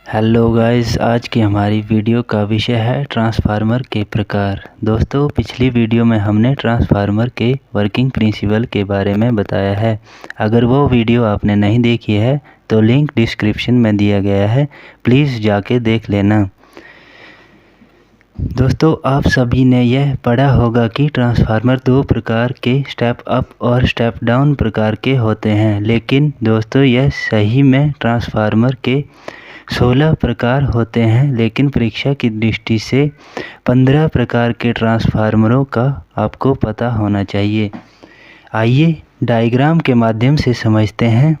Hello guys, आज की हमारी वीडियो का विषय है ट्रांसफार्मर के प्रकार। दोस्तों, पिछली वीडियो में हमने ट्रांसफार्मर के वर्किंग प्रिंसिपल के बारे में बताया है। अगर वो वीडियो आपने नहीं देखी है तो लिंक डिस्क्रिप्शन में दिया गया है, प्लीज़ जाके देख लेना। दोस्तों, आप सभी ने यह पढ़ा होगा कि ट्रांसफार्मर दो प्रकार के स्टेप अप और स्टेप डाउन प्रकार के होते हैं, लेकिन दोस्तों यह सही में ट्रांसफार्मर के 16 प्रकार होते हैं, लेकिन परीक्षा की दृष्टि से 15 प्रकार के ट्रांसफार्मरों का आपको पता होना चाहिए। आइए डायग्राम के माध्यम से समझते हैं।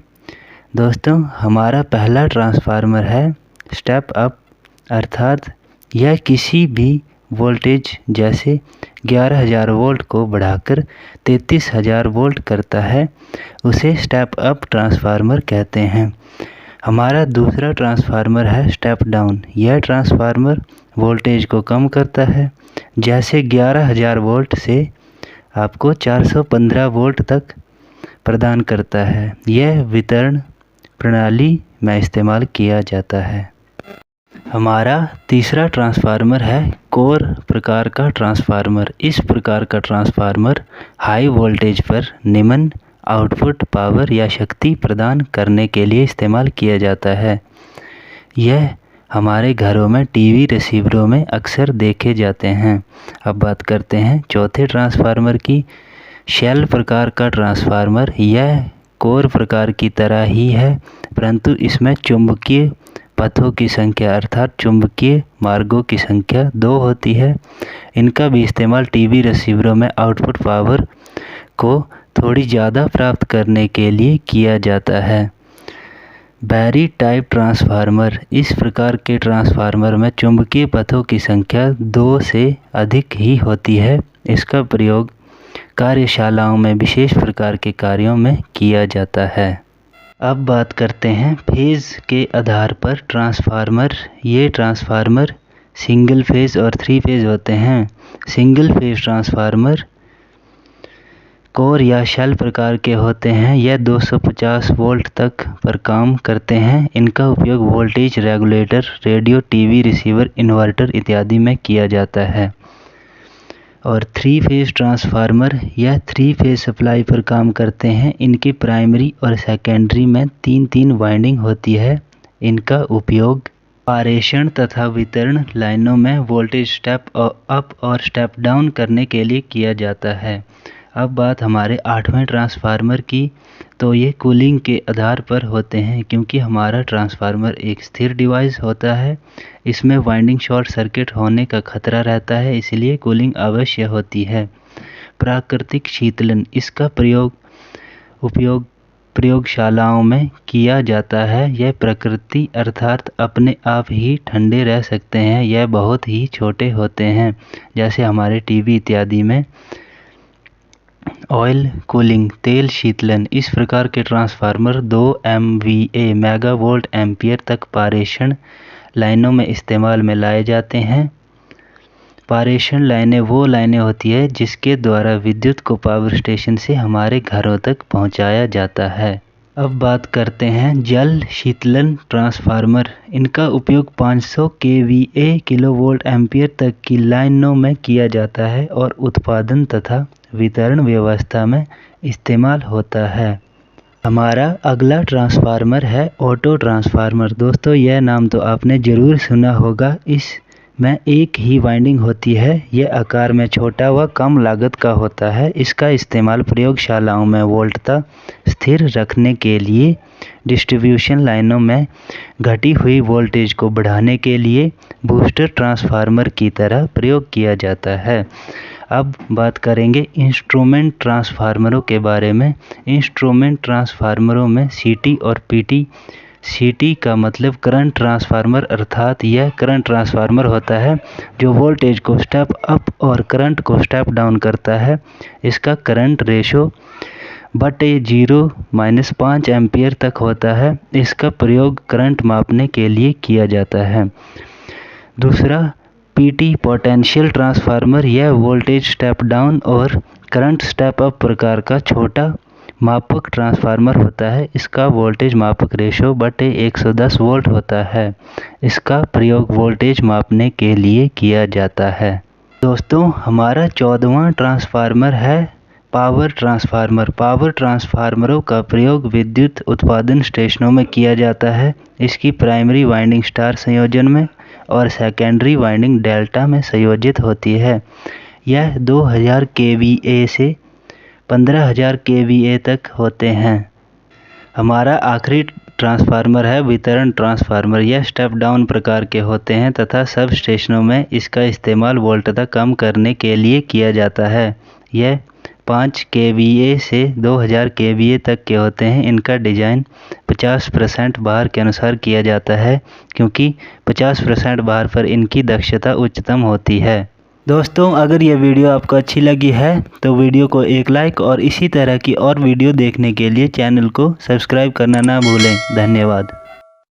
दोस्तों, हमारा पहला ट्रांसफार्मर है स्टेप अप, अर्थात यह किसी भी वोल्टेज जैसे 11,000 वोल्ट को बढ़ाकर 33,000 वोल्ट करता है, उसे स्टेप अप ट्रांसफार्मर कहते हैं। हमारा दूसरा ट्रांसफार्मर है स्टेप डाउन। यह ट्रांसफार्मर वोल्टेज को कम करता है, जैसे 11,000 वोल्ट से आपको 415 वोल्ट तक प्रदान करता है। यह वितरण प्रणाली में इस्तेमाल किया जाता है। हमारा तीसरा ट्रांसफार्मर है कोर प्रकार का ट्रांसफार्मर। इस प्रकार का ट्रांसफार्मर हाई वोल्टेज पर निम्न आउटपुट पावर या शक्ति प्रदान करने के लिए इस्तेमाल किया जाता है। यह हमारे घरों में टीवी रिसीवरों में अक्सर देखे जाते हैं। अब बात करते हैं चौथे ट्रांसफार्मर की, शेल प्रकार का ट्रांसफार्मर। यह कोर प्रकार की तरह ही है, परंतु इसमें चुंबकीय पथों की संख्या अर्थात चुंबकीय मार्गों की संख्या 2 होती है। इनका भी इस्तेमाल टीवी रिसीवरों में आउटपुट पावर को थोड़ी ज़्यादा प्राप्त करने के लिए किया जाता है। बैरी टाइप ट्रांसफार्मर। इस प्रकार के ट्रांसफार्मर में चुंबकीय पथों की संख्या 2 से अधिक ही होती है। इसका प्रयोग कार्यशालाओं में विशेष प्रकार के कार्यों में किया जाता है। अब बात करते हैं फेज़ के आधार पर ट्रांसफार्मर। ये ट्रांसफार्मर सिंगल फेज़ और 3 फेज़ होते हैं। सिंगल फेज़ ट्रांसफार्मर कोर या शेल प्रकार के होते हैं। यह 250 वोल्ट तक पर काम करते हैं। इनका उपयोग voltage regulator, radio, TV receiver, inverter इत्यादि में किया जाता है। और 3 फेज़ ट्रांसफार्मर यह 3 फेज़ सप्लाई पर काम करते हैं। इनकी प्राइमरी और सेकेंडरी में 3-3 वाइंडिंग होती है। इनका उपयोग पारेषण तथा वितरण लाइनों में वोल्टेज स्टेप अप और स्टेप डाउन करने के लिए किया जाता है। अब बात हमारे 8वें ट्रांसफार्मर की, तो ये कूलिंग के आधार पर होते हैं, क्योंकि हमारा ट्रांसफार्मर एक स्थिर डिवाइस होता है। इसमें वाइंडिंग शॉर्ट सर्किट होने का खतरा रहता है, इसलिए कूलिंग अवश्य होती है। प्राकृतिक शीतलन। इसका उपयोग प्रयोगशालाओं में किया जाता है। यह प्रकृति अर्थात अपने आप ही ठंडे रह सकते हैं। यह बहुत ही छोटे होते हैं, जैसे हमारे टीवी इत्यादि में। ऑयल कूलिंग, तेल शीतलन। इस प्रकार के ट्रांसफार्मर 2 MVA मेगावोल्ट एम्पियर तक पारेषण लाइनों में इस्तेमाल में लाए जाते हैं। पारेषण लाइनें वो लाइनें होती है जिसके द्वारा विद्युत को पावर स्टेशन से हमारे घरों तक पहुंचाया जाता है। अब बात करते हैं जल शीतलन ट्रांसफार्मर। इनका उपयोग 500 kVA किलोवोल्ट एम्पियर तक की लाइनों में किया जाता है और उत्पादन तथा वितरण व्यवस्था में इस्तेमाल होता है। हमारा अगला ट्रांसफार्मर है ऑटो ट्रांसफार्मर। दोस्तों, यह नाम तो आपने ज़रूर सुना होगा। इसमें एक ही वाइंडिंग होती है। यह आकार में छोटा व कम लागत का होता है। इसका इस्तेमाल प्रयोगशालाओं में वोल्टता स्थिर रखने के लिए, डिस्ट्रीब्यूशन लाइनों में घटी हुई वोल्टेज को बढ़ाने के लिए बूस्टर ट्रांसफार्मर की तरह प्रयोग किया जाता है। अब बात करेंगे इंस्ट्रूमेंट ट्रांसफार्मरों के बारे में। इंस्ट्रूमेंट ट्रांसफार्मरों में CT और PT। CT का मतलब करंट ट्रांसफार्मर, अर्थात यह करंट ट्रांसफार्मर होता है जो वोल्टेज को स्टेप अप और करंट को स्टेप डाउन करता है। इसका करंट रेशो 0-5 एम्पियर तक होता है। इसका प्रयोग करंट मापने के लिए किया जाता है। दूसरा PT पोटेंशियल ट्रांसफार्मर। यह वोल्टेज स्टेप डाउन और करंट स्टेप अप प्रकार का छोटा मापक ट्रांसफार्मर होता है। इसका वोल्टेज मापक रेशो बटे 110 वोल्ट होता है। इसका प्रयोग वोल्टेज मापने के लिए किया जाता है। दोस्तों, हमारा 14वां ट्रांसफार्मर है पावर ट्रांसफार्मर। पावर ट्रांसफार्मरों का प्रयोग विद्युत उत्पादन स्टेशनों में किया जाता है। इसकी प्राइमरी वाइंडिंग स्टार संयोजन में और सेकेंडरी वाइंडिंग डेल्टा में संयोजित होती है। यह 2000 kVA से 15000 kVA तक होते हैं। हमारा आखिरी ट्रांसफार्मर है वितरण ट्रांसफार्मर। यह स्टेप डाउन प्रकार के होते हैं तथा सब स्टेशनों में इसका इस्तेमाल वोल्टता कम करने के लिए किया जाता है। यह 5 kVA से 2000 kVA तक के होते हैं। इनका डिजाइन 50% भार के अनुसार किया जाता है, क्योंकि 50% भार पर इनकी दक्षता उच्चतम होती है। दोस्तों, अगर यह वीडियो आपको अच्छी लगी है तो वीडियो को एक लाइक और इसी तरह की और वीडियो देखने के लिए चैनल को सब्सक्राइब करना ना भूलें। धन्यवाद।